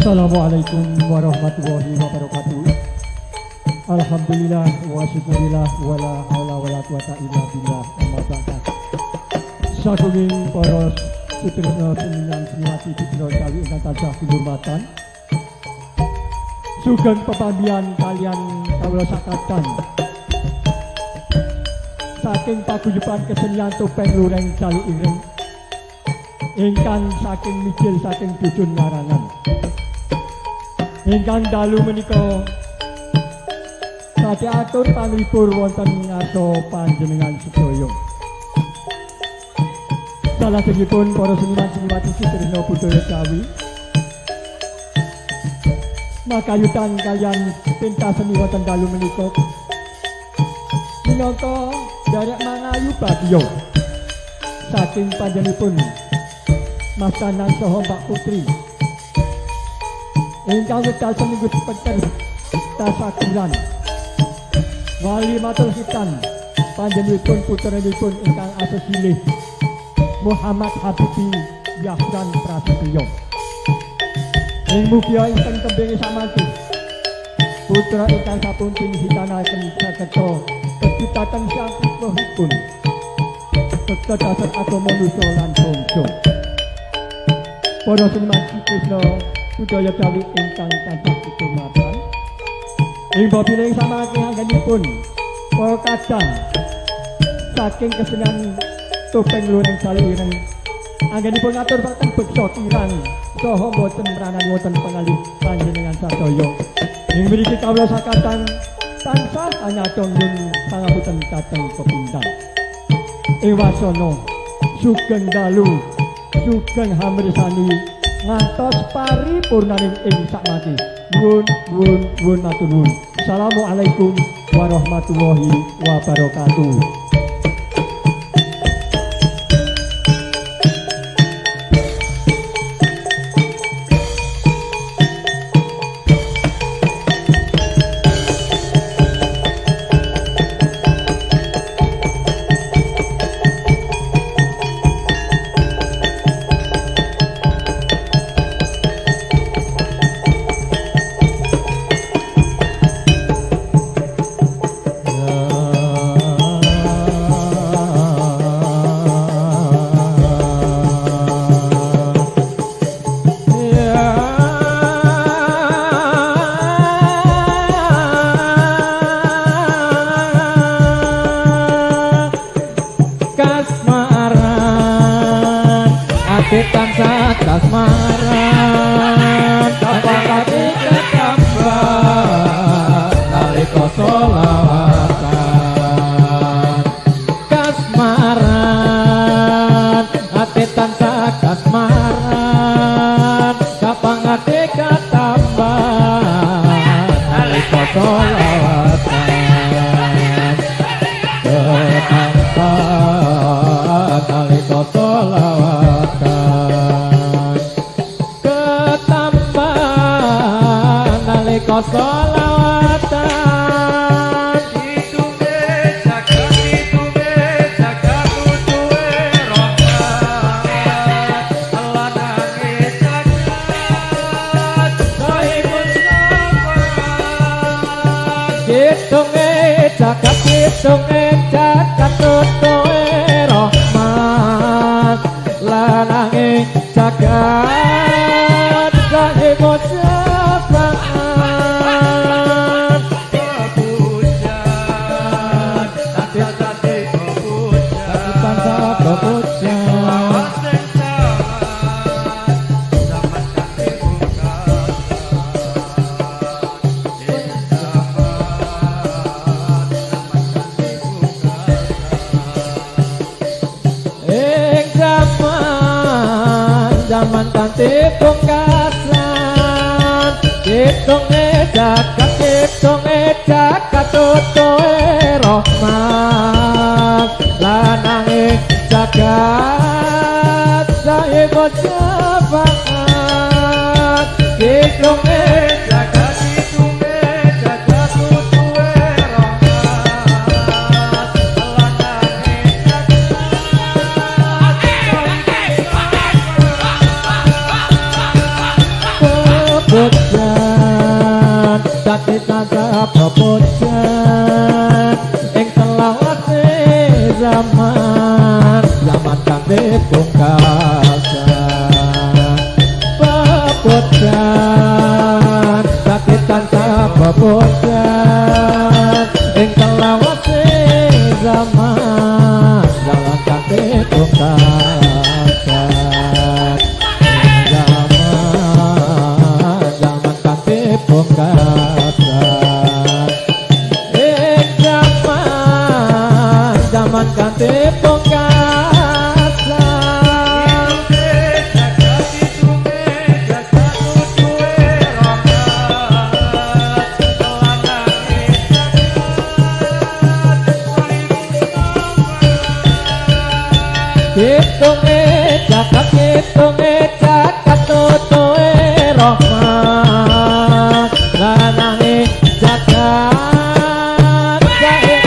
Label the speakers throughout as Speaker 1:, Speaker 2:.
Speaker 1: Assalamualaikum warahmatullahi wabarakatuh. Alhamdulillah wa syukurillah wala haula wala quwata illa billah. Amma ba'd. Sagunging para sutresna seniman seniwati Citra Kawi ingkang tansah kinurmatan. Sugeng pepambian kalian kawula sakatan. Saking paguyuban kesenian topeng lureng jalu ireng ingkang saking mijil saking dusun Narangan. Ingkang dalu menika badhe atur panglipur wonten ngarsa panjenengan sedaya. Salajengipun para seniman seniwati Sutrisno Budaya Jawi makayutan kalian pentas seni wonten dalu menika minangka derek mangayu bagya saking panjenenganipun Mas Danang saha Mbak Putri ingkang wekdal seminggu sepeter tasakuran wali matur hitan panjenenganipun putranipun ingkang asesilih Muhammad Habibi Yahdan Prasetyo ing mugia ingkang kembali samangke putra ingkang sampun pinhitanaken sageta kedutaken sampun bekta dasar agama nusa lan bangsa. Para seniman Sutrisno Budaya Jawi ingkang tansah kinurmatan ing babiling samangke anggenipun para kadang saking kesenian topeng lureng jalu ireng anggenipun ngatur wonten beksa kirang saha boten meranan wonten pangalih panjenengan sadaya ing mriki kawula sakatan tansah anyadong ing pangapunten dhateng pepindhang ewasana sugeng dalu sugeng hamresani ngantos paripurnaning ing sakmati nuwun matur nuwun. Assalamualaikum warahmatullahi wabarakatuh.
Speaker 2: Tansah kasmaran kapangati ketambah nalika selawatan kasmaran ati tansah kasmaran kapangati ketambah nalika selawatan ketambah nalika selawatan selawatan
Speaker 3: itume jagat kuduwe rahmat lanange jagat sahipun
Speaker 2: Kitunge jagat kuduwe rahmat lanange jagat sahipun zaman kanthi pungkasan kitunge jagat tutuhe rahmat lanange jagat sahipun syafaat kitunge
Speaker 3: jagat kuduwe rahmat lanange jagat
Speaker 2: Sati tangkap bocah ing selawase zaman kanthi pungkasan bebocah Sati tangkap bocah ing selawase zaman kanthi pungkasan zaman kanthi pungkasan zaman kanthi pungkasan Kitunge jagat tutuhe rahmat lanange jagat jae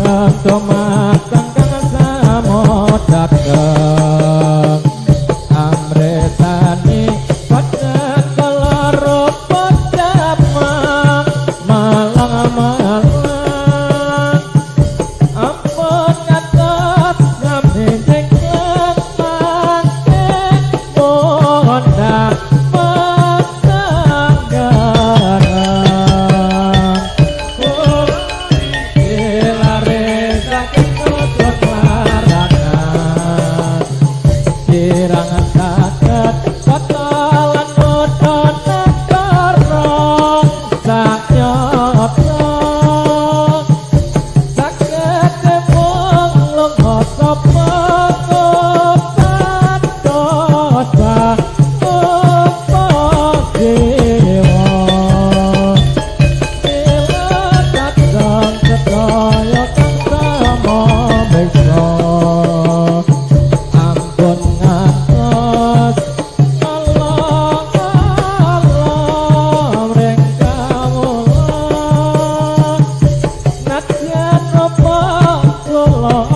Speaker 2: Quran Tomakan kang samodakeng amretani pada keloro pecapang malang-malang ampun nyatet ngaming lekang mondak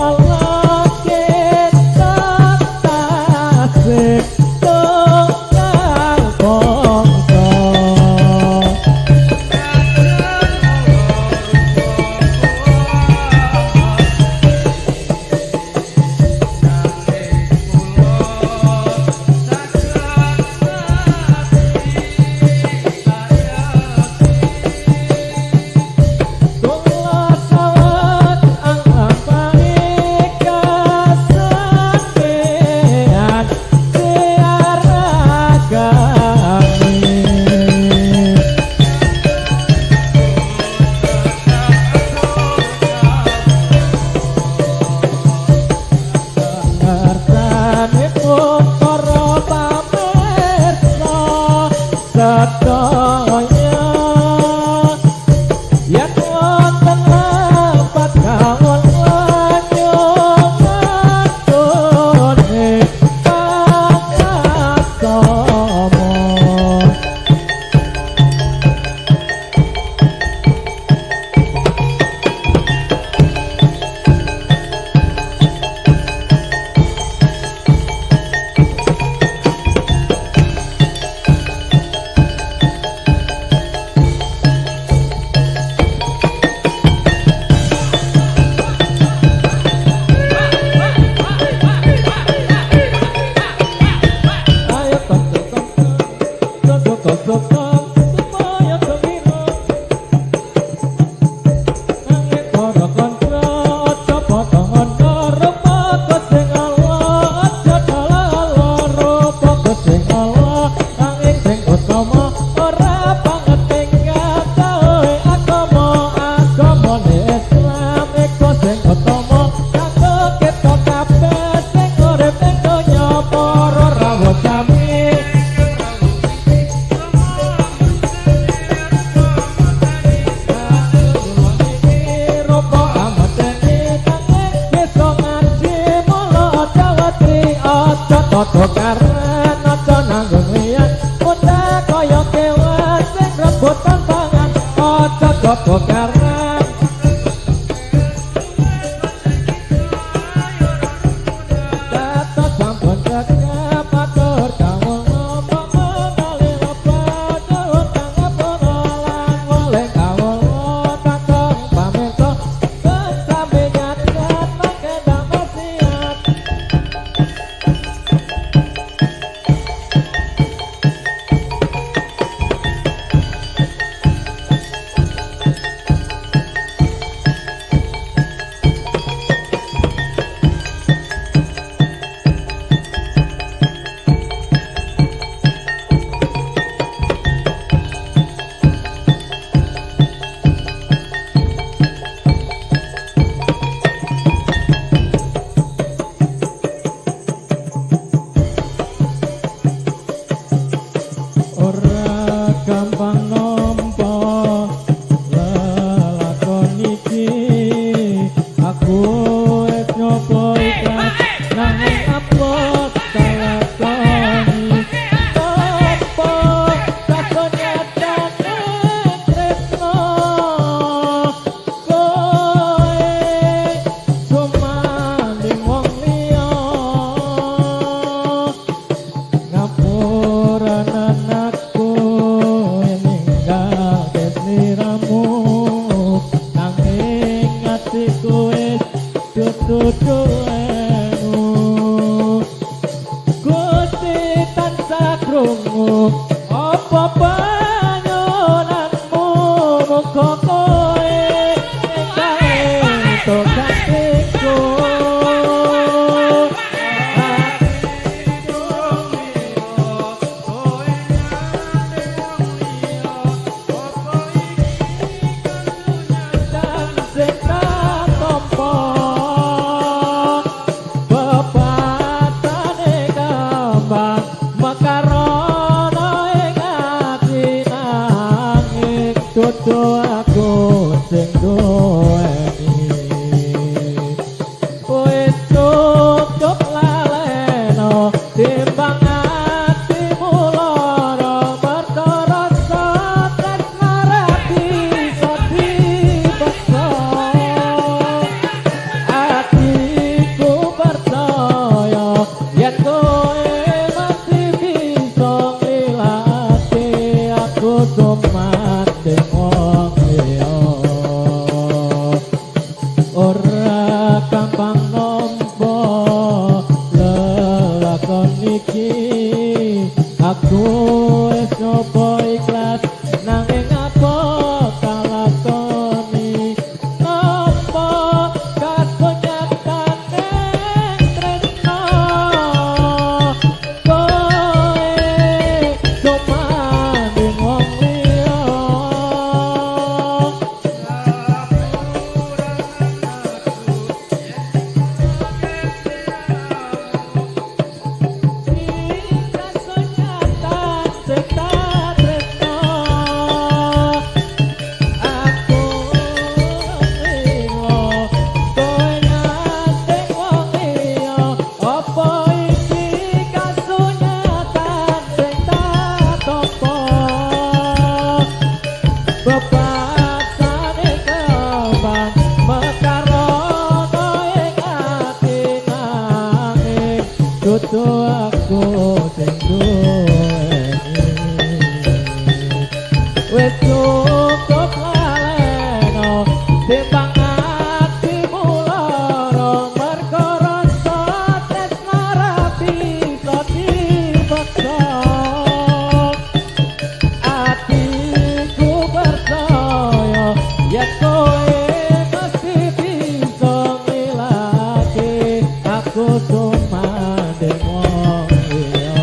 Speaker 2: Allah padha karen aja nanggung liyan udah kaya kewan sing rebutan pangan aja padha karen kata sampun cekap matur kawula apa menali lepas nyuwun kangapura lan oleh kawula takon pamirsa sampe nyat-nyat mangke damel siat ora gampang nampa lelakon iki aku wis nyoba ikhlas nanging apa kalakoni apa kasonyatane tresno koe sumanding wong liya ngapuran anakku ninggal sliramu nanging atiku wis dudu-duenu Gusti tansah krungu apa panyonanmu muga koe enggal tokatiku Dudu aku sing duweni wis cukup laleno timbang atimu lara perkara tresno ra bisa dipaksa atiku percaya yen kowe masih bisa nglilake aku sumadeng wong liya ora gampang nampa lelakon iki aku wis nyoba ikhlas nanging apa kalakoni apa kasonyatane tresno koe sumanding wong liya Dudu aku sing duweni wis cukup laleno timbang atimu lara perkara tresno ra bisa dipaksa atiku percaya yen kowe mesti bisa nglilake aku sumadeng wong liya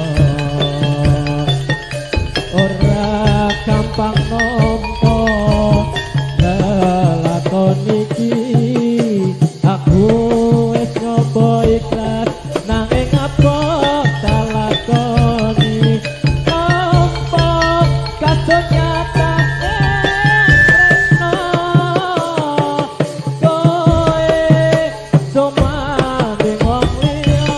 Speaker 2: ora gampang nampa lelakon iki aku wis nyoba ikhlas nanging apa kalakoni apa kasonyatane tresno koe sumanding wong liya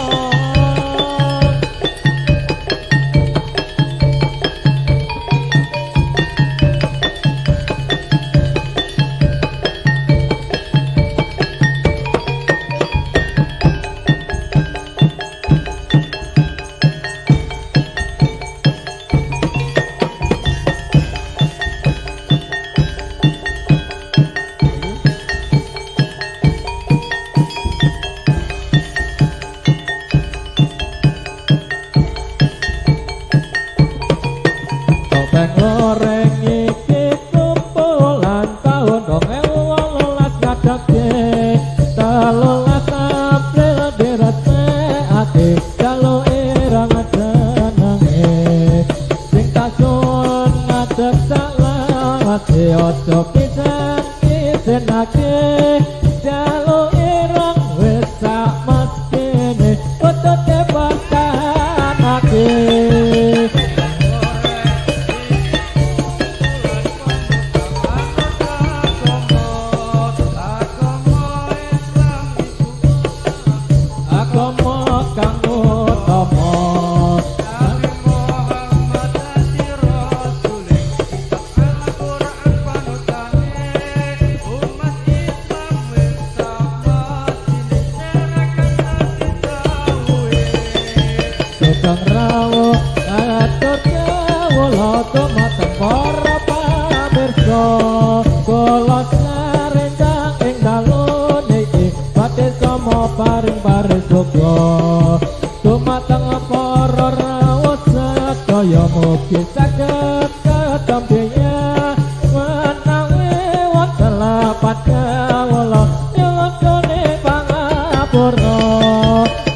Speaker 2: paring parisukma dumateng para rawuh sedaya mugi saged ketampiya menawi wonten lapat kawula nyuwun pangapura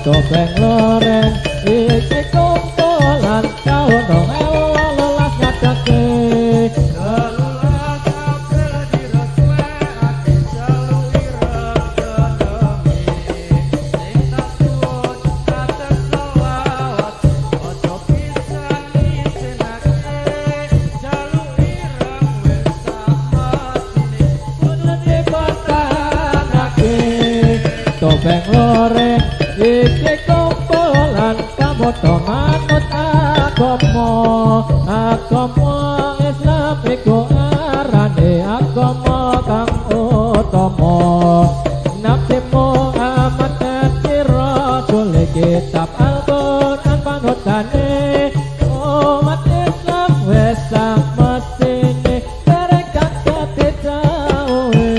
Speaker 2: topeng loreng iki kumpulan taun 2018 ngadake topeng loreng iki kumpulan pamoto manut agama Islam iku arane agama kang utama Nabi Muhammad Rasul kitab Al-Qur'an panutane umat Islam wis samestine mereka dadi jauhe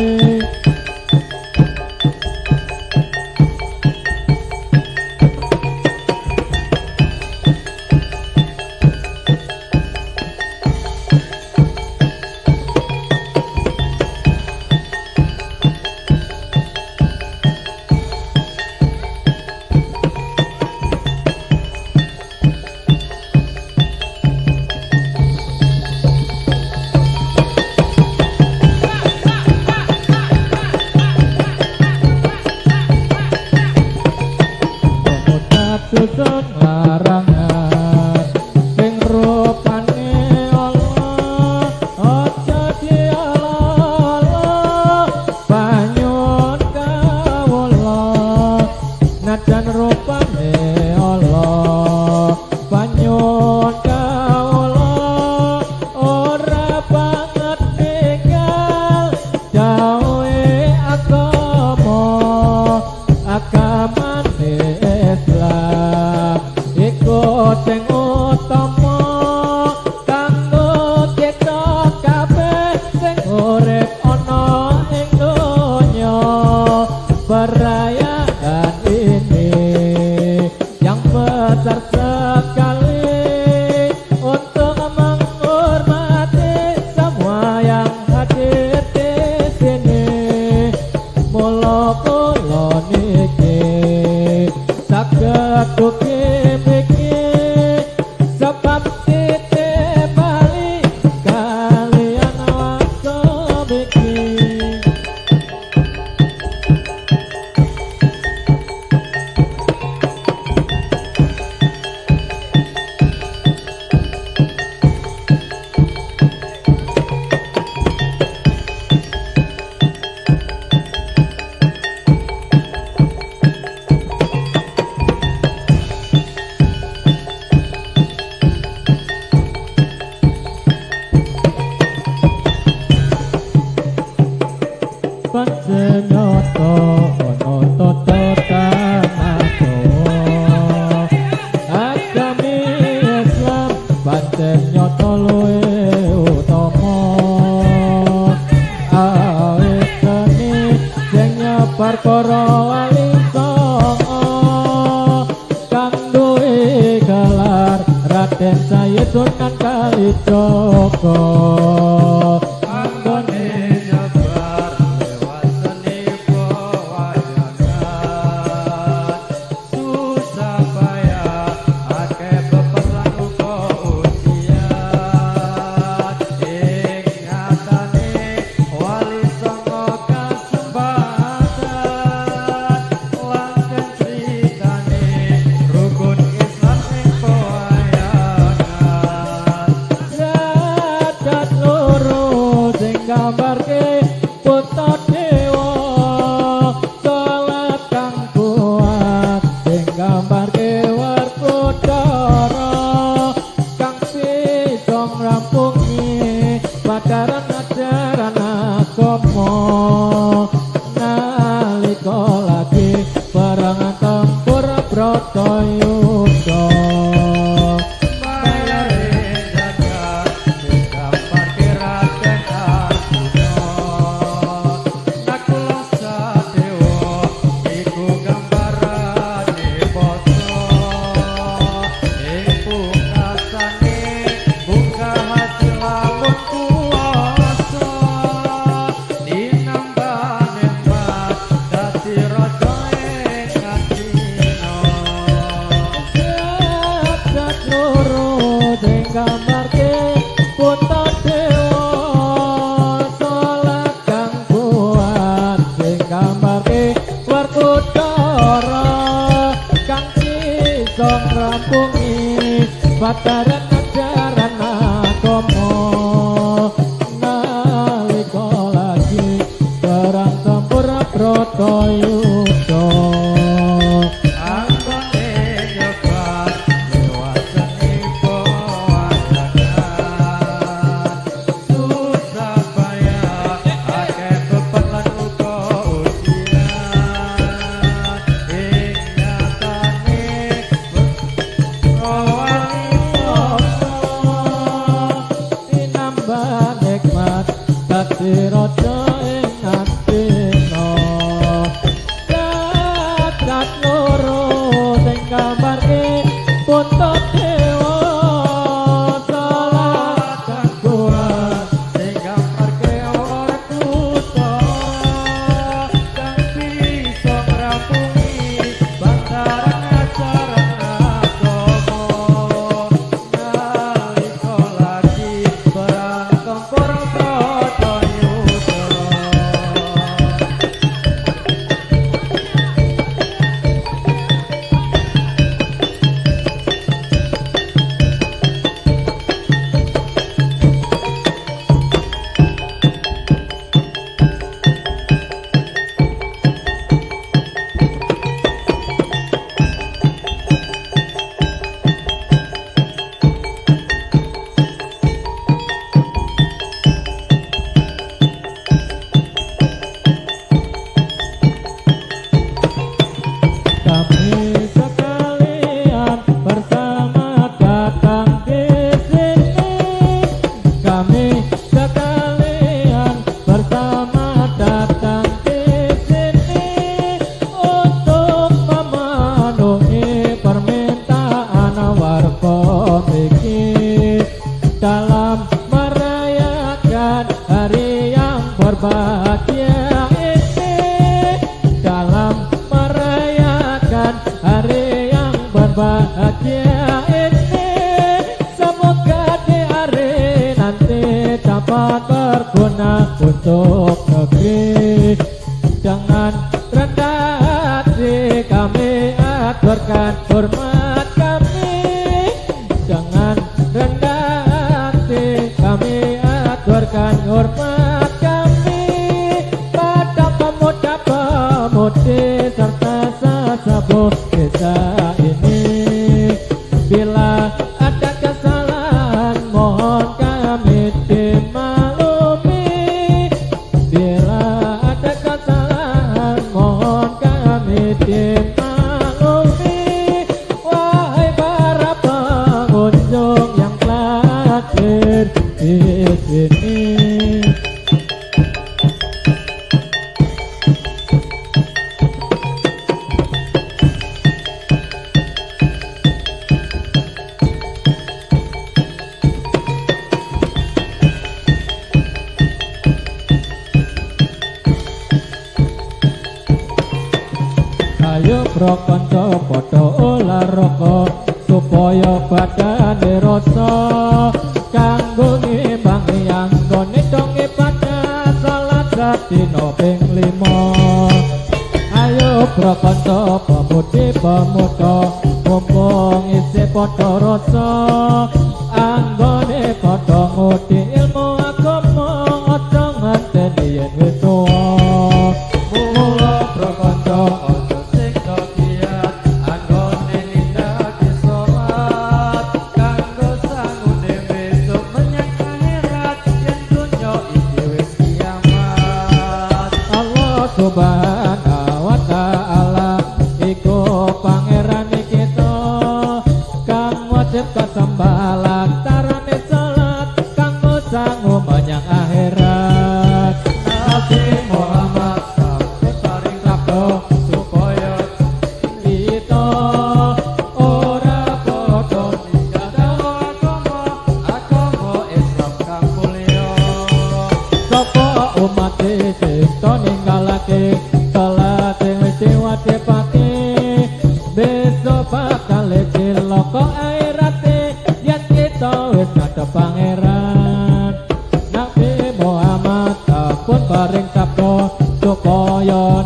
Speaker 2: susun larangan sing rupane Allah aja dialala banyun kawula najan rupane Allah banyun kawula ora banget tinggal dawe agamane Islam iku sing utama kanggo kita kabeh sing urip ana ing donya perayaan ini yang besar sekali untuk menghormati semua yang hadir di sini mula kula niki saged ugi sebab titik bali kalian waktu bikin panjenyoto ono totanato agami Islam panjenyoto luwe utama awetane sing nyebar para wali songo kang duwe gelar Raden Sayyidun Kalijaga gambarke putra dewa salat kang kuat sing gambarke Werkudara kang bisa ngrampungi padaran ajaran agama nalika lagi perangan tempur Bratayuda gambar ngrampungi padaran ajaran agama nalika lagi perang tempur Bratayuda
Speaker 3: Anggone nyoba lewasani pawayakan susah payah akeh beban lan uga ujian ing nyatane
Speaker 2: tinambah nikmat dadi raja ing atina cacat loro sing gambarke puntut dewa salah
Speaker 3: kuat sing gambarke ora kuto kang bisa ngrampungi bantaran ajaran agama nalika lagi perang tempur Bratayuda.
Speaker 2: Kami sekalian bersama datang di sini. Kami sekalian bersama datang di sini untuk memenuhi permintaan warga iki dalam merayakan hari yang berbahagia ini. Dalam merayakan hari yang berbahagia ini, semoga di hari nanti dapat berguna untuk negeri. Jangan rendah hati, kami aturkan hormat kami. Jangan rendah hati, kami aturkan hormat kami pada pemuda-pemudi serta sesepuh desa ini. Bila ada kesalahan mohon kami dimaklumi. Bila ada kesalahan mohon kami dimaklumi. Wahai para pengunjung yang telah hadir di sini. Ayo bro kanca padha olahraga supaya badane rasa kanggo ngimbangi anggone dong ibadah salat sadina ping 5. Ayo bro kanca pemudi pemuda mumpung isih padha rasa anggone padha ngudi ilmu agama aja nganteni yen wis tuwa. Mula bro kanca Subhanahu wa ta'ala iku pangeran kita kang wajib kasembah lantarane salat kanggo sangu menyang akhirat. Nabi Muhammad sabut paring sabda supaya kita ora padha ninggal agama Islam kang mulya. Sapa umat cipta ninggalake salat sing wis diwajibake besok bakal cilaka airate yen kita wis ngadep pangeran. Nabi Muhammad pun paring sabda supaya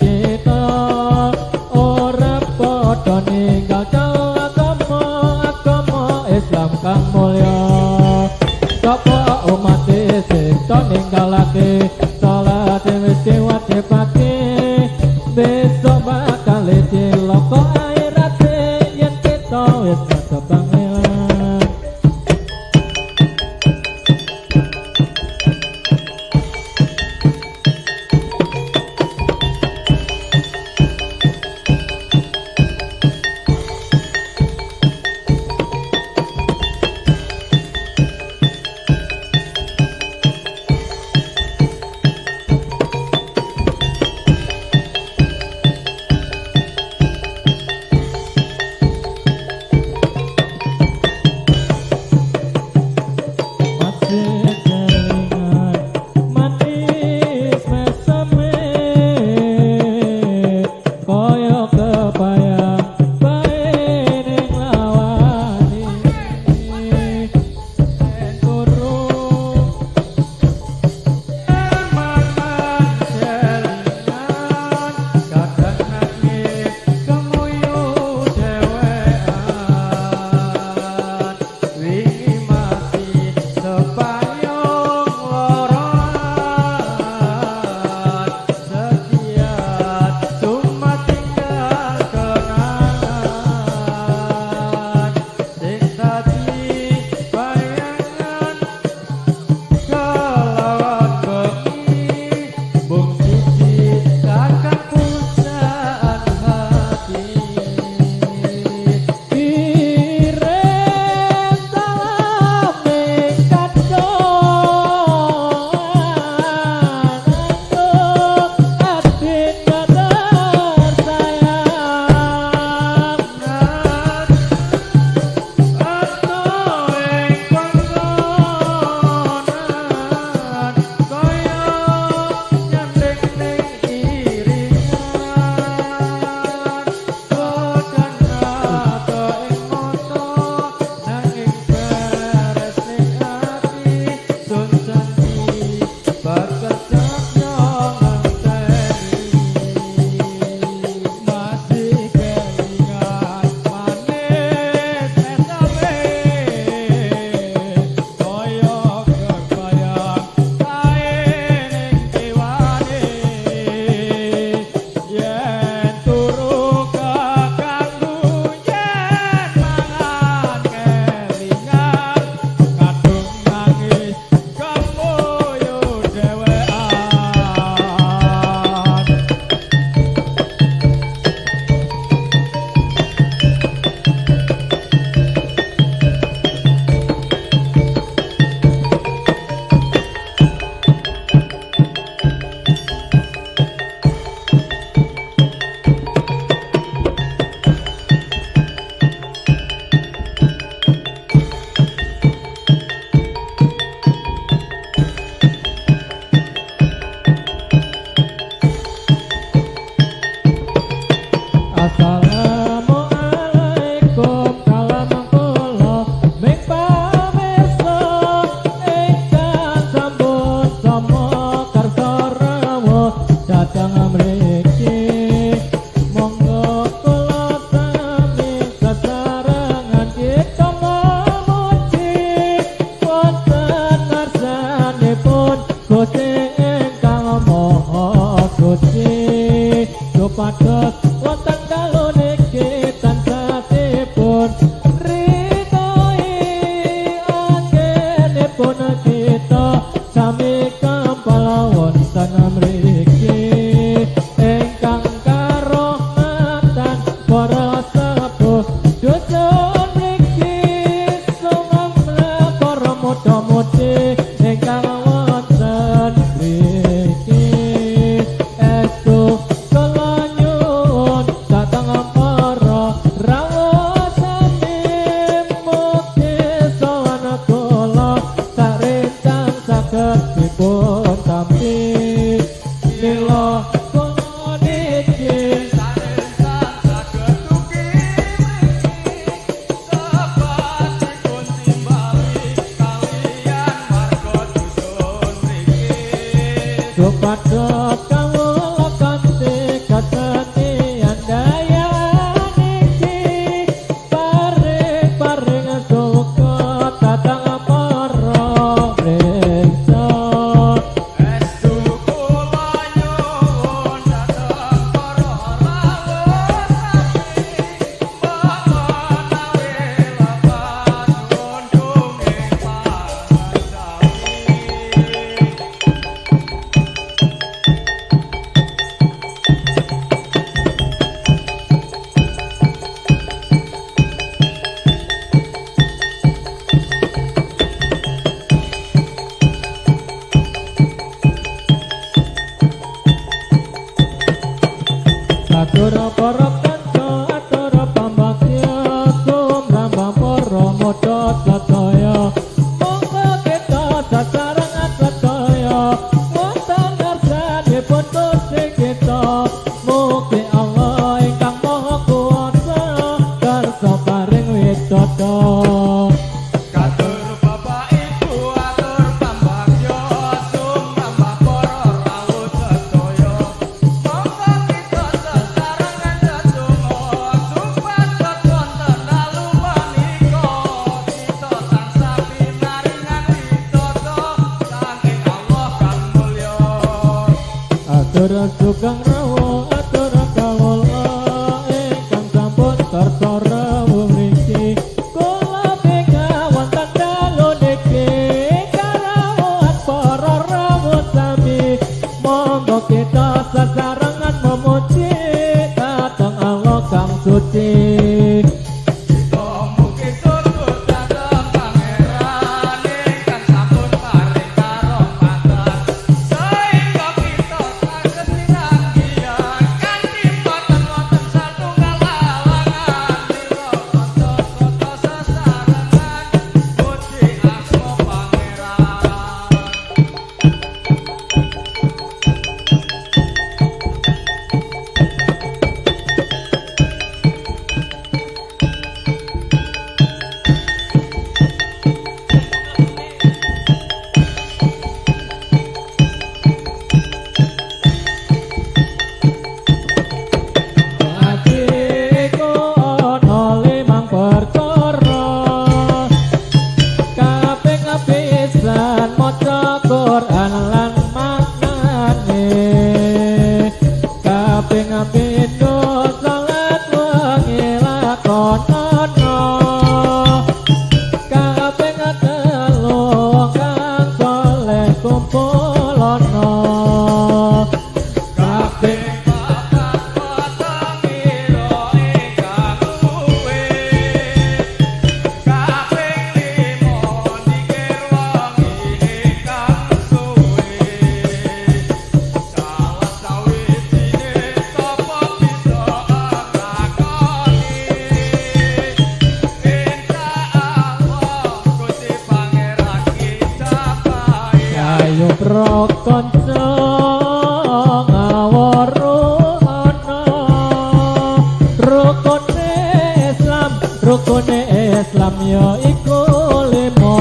Speaker 2: kita ora padha ninggal agama para sepuh dusun mriki sumamra para muda-mudi ingkang wonten mriki estu kula nyuwun dhateng para rawuh sami mugi sawana kula sarentang saged dipun tampi mila kula niki kepada kawula kanthi kesenian daya niki paring suka datang para resa
Speaker 3: Estu kula nyuwun dhateng para rawuh sami menawi lapan kunjung ing pasami.
Speaker 2: atur para kanca atur pambagya sumrambang para muda sedaya monggo kita sasarangan sedaya wonten ngarsanipun Gusti kita mugi Allah ingkang maha kuwasa kersa paring widodha.
Speaker 3: Katur Bapak Ibu atur pambagya sumrambah para rawuh sedaya monggo kita sesarengan ndedonga supados wonten dalu menika kita tansah pinaringan widodha saking Allah kang mulya.
Speaker 2: Atur sugeng rawuh atur kawula ingkang sampun kersa rawuh mriki kula beka wonten dalu niki karawuhan para rawuh sami monggo kita sesarengan memuji dhateng Allah kang suci.
Speaker 3: Mugi syukur dhateng Pangeran ingkang sampun paring karomatan sehingga kita saged sinanggian kanthi boten wonten satunggal halangan mila kanca sesarengan puji asma Pangeran.
Speaker 2: Hatiku ana limang perkara kaping pisan maca Quran lan maknane kaping pindho salat wengi lakonono kaping telu kang saleh kumpulono kaping ayo prakanca ngawaruhana rukune Islam ya iku lima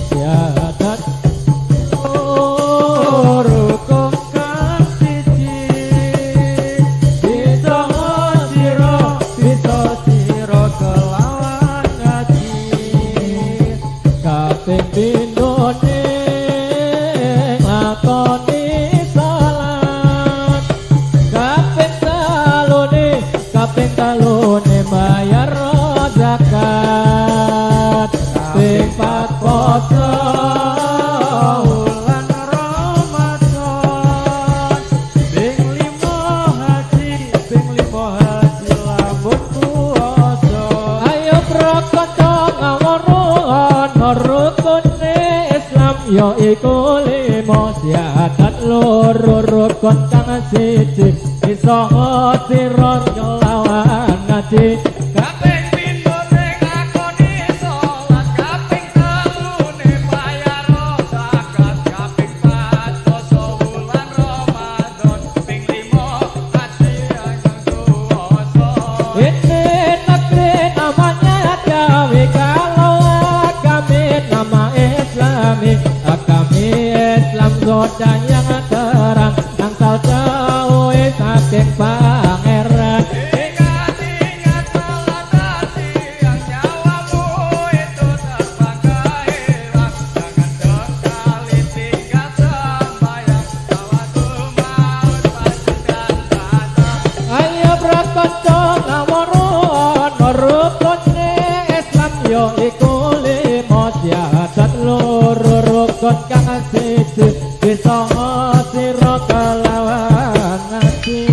Speaker 2: syahadat rukun kang siji bisa sira kelawan ngaji kaping pindhone lakoni salat kaping talune bayar zakat kaping pat poso
Speaker 3: Bulan Ramadan, ping 5 haji,
Speaker 2: kanca ngawuru ana rukune Islam ya iku lima syahadat loro rukun kang siji isa sira kelawan ngaji
Speaker 3: kaping pindho ning ngakoni salat kaping telune bayar zakat kaping pat poso wulan Ramadan ping 5 haji yang puasa
Speaker 2: ini negeri namanya Jawi kalau agami nama Islami agami Islam goda yang terang angsal jauh saking pangeran
Speaker 3: ingat salat hati yang nyawamu itu terbangga hilang jangan sekali tinggal sembahyang tawadhu maut pastikan datang
Speaker 2: ayo berkanca ngawuru ana rukune Islam yo iku lima syahadat loro rukun kang siji bisa sira kelawan ngaji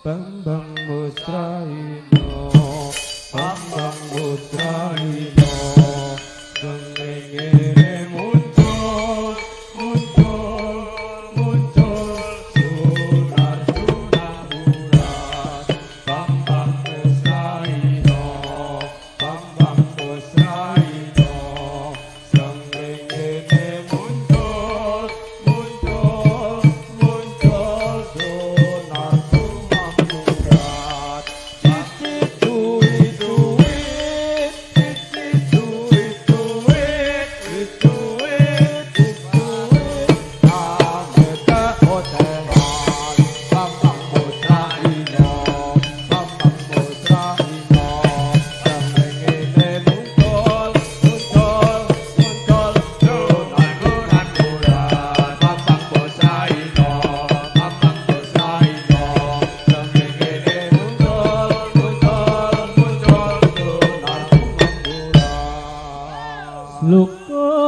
Speaker 2: Bambang Musraino Bambang Musraino Gengengere muncul Sunar-sunar burat Bambang Musraino Gengengere muncul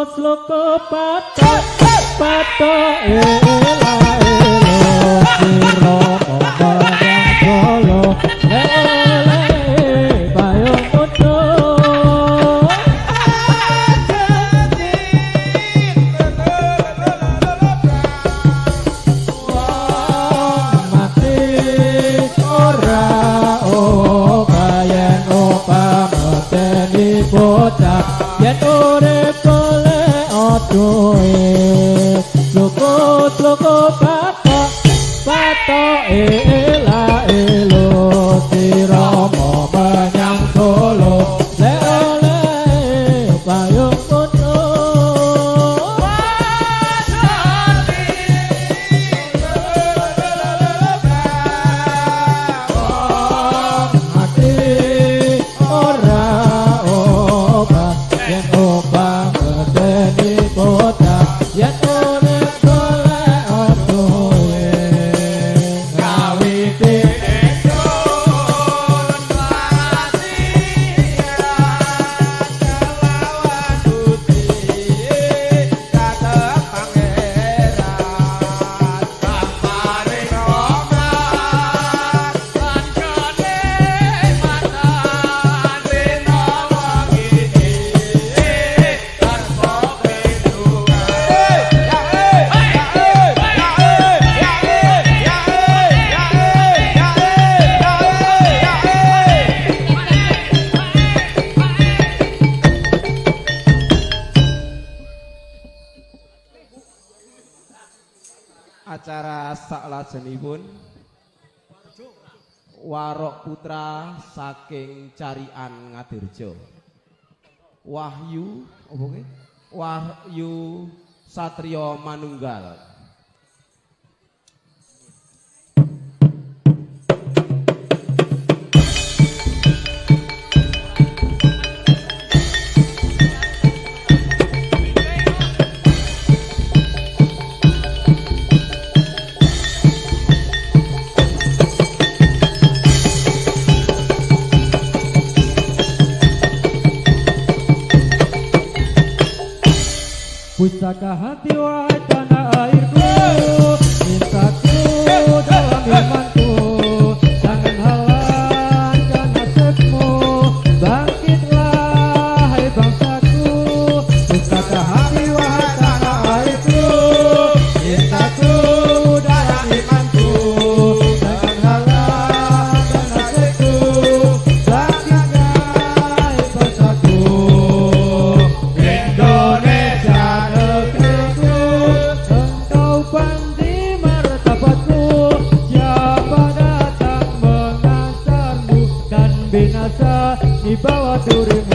Speaker 2: Sloko pato ela siro barang solo ele payung kudu mati ora bayan opamoteni bocah yen urip Sloko pato ela elo sirama banyang solo le ole payung kudu mati ora obat yen obat medeni bocah yen urip golek odoe ngawiti acara saklajengipun Warok putra saking Carian Ngadirjo. Wahyu apa ki? Wahyu Satrio Manunggal.
Speaker 1: Pusaka hati wahai tanah airku, mintaku dalam imanku, jangan halang nasibmu, bangkitlah hai bangsaku. Pusaka hati wahai tanah airku, mintaku dalam imanku, jangan halang nasibku, bangkitlah hai bangsaku. Indonesia engkau pandi martabatku, siapa datang mengantarmu dan binasa di bawah durimu.